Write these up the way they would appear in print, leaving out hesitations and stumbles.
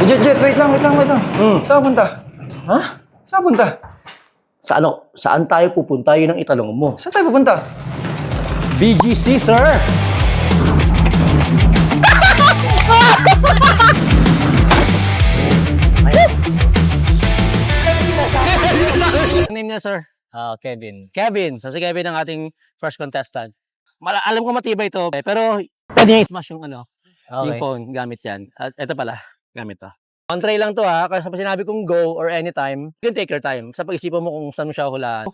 Jet, wait lang. Saan punta? Ha? Saan punta? Saan tayo pupunta? Yun ang itanong mo. Saan tayo pupunta? BGC, sir! Name niya, sir? Kevin. Kevin. So, si Kevin ang ating first contestant. Alam ko matibay ito, pero pwede niya i-smash yung yung phone. Gamit yan. At ito pala, gamit to. On tray lang to ha. Kasi pag sinabi kong go or anytime, you can take your time. Sa pag-isipan mo kung saan mo siya hulaan.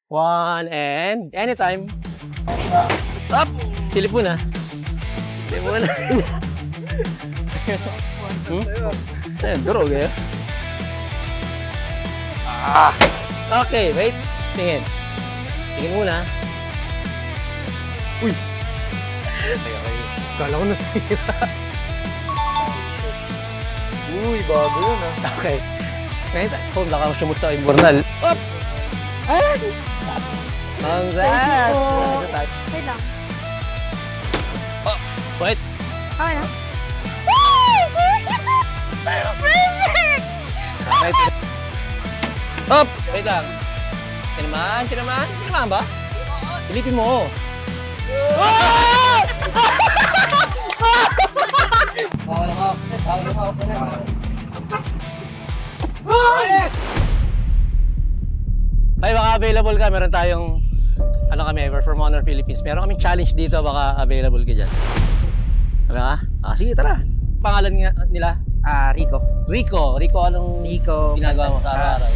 1 and anytime. Up! Silipon ha. Silipon na. Ayun, durog eh. Okay, wait. Tingin. Tingin muna. Uy! Kala ko nasira. Uy, bago yun ah. Okay. Ngayon, kung baka sumut sa imbornal. Up! Ay! Congrats! Wait lang. Oh, wait. Okay na. Perfect! Right. Up! Wait lang. Sinaman ba? Silipin mo. Yes! Ay, baka available ka. Meron tayong kami, from Honor Philippines. Meron kaming challenge dito. Baka available ka dyan. Sabi ka? Sige, tara. Pangalan nila? Rico. Rico, anong ginagawa mo sa araw-araw?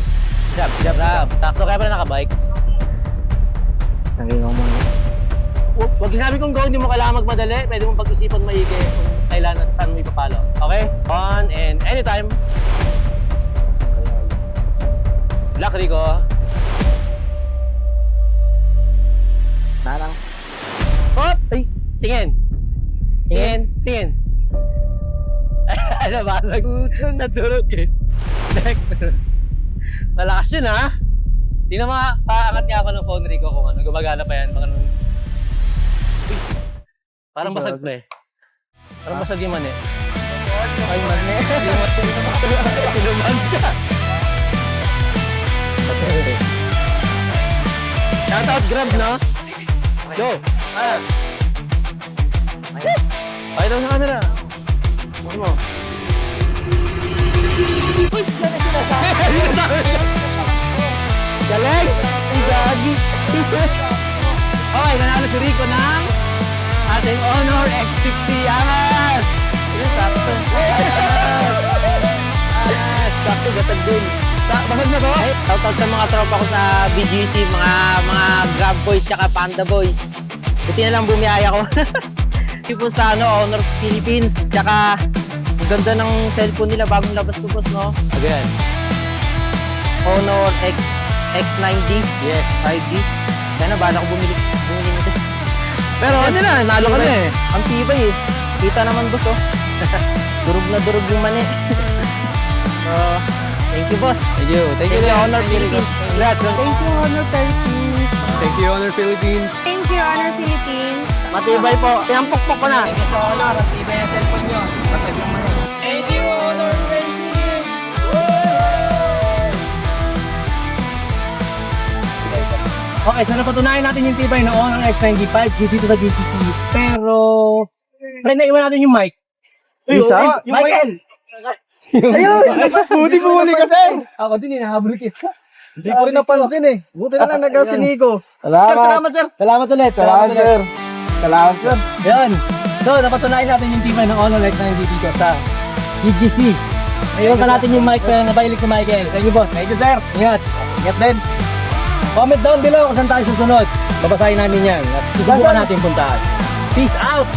Grab. Takso kaya pala nakabike? Naging mo muna. Pag sinabi kong go, hindi mo kailangan magmadali. Pwede mong pag-isipan maigi kung kailan at saan mo ipapalo. Okay? On and anytime. Luck, Rico. Narang. Hop! Ay! Tingin! Ano ba? Naturog eh. Malakas yun ha? Tingnan mo, paangat niya ako ng phone, Rico, kung ano. Gumagana pa yan. Uy! Parang basag pa eh. Parang basag yung mani. Ay, mani. Tinuman siya. Shoutout Grab, no? Go! Pakita mo sa camera. Ano mo? Uy! Galing! Ang gagi! Okay, nanalo si Rico ng ating Honor X60 Angas! Sakto! Sakto, gatag din. Basag na to? Shoutout sa mga tropa ko sa BGC, mga Grab Boys tsaka Panda Boys. Buti na lang bumiyaya ko. Tipo sa Honor Philippines, tsaka ang ganda ng cellphone nila bagong labas ko, boss, no? Again. Honor X9D. Yes. 5D. Kaya na, bala ko bumili nito. Pero ano na, nalo ka na eh. Ang tibay eh. Kita naman, boss, oh. Durog na durog yung mani. So, thank you, boss. Thank you. Thank you, Honor Philippines. Congrats. Thank you, Honor Philippines. Thank you, Honor Philippines. Thank you, Honor Philippines. Matibay po. Pinampok ko na. Thank you sa Honor. Ang tibay ang cellphone nyo. Basag yung mani. Thank you, Honor Philippines. Okay, so napatunayan natin yung tibay na Honor X95 dito sa GTC. Pero, naiwan natin yung mic. Isa? Michael! Ayun! Buti bumuli ka, sir! Ako din, hinahabol kita. Hindi ko rin napansin eh. Buti na lang nagaw si Nico. Salamat. Sir, salamat, sir. Salamat ulit. Salamat, sir. Salamat, sir. Yan. So, napatunayan natin yung tibay ng Honor X90 dito sa BGC. Naiwan pa natin yung mic na nabailik ni Michael. Thank you, boss. Thank you, sir. Ingat. Ingat din. Comment down below kung saan tayo susunod. Babasahin namin yan. At susubukan natin puntahan. Peace out!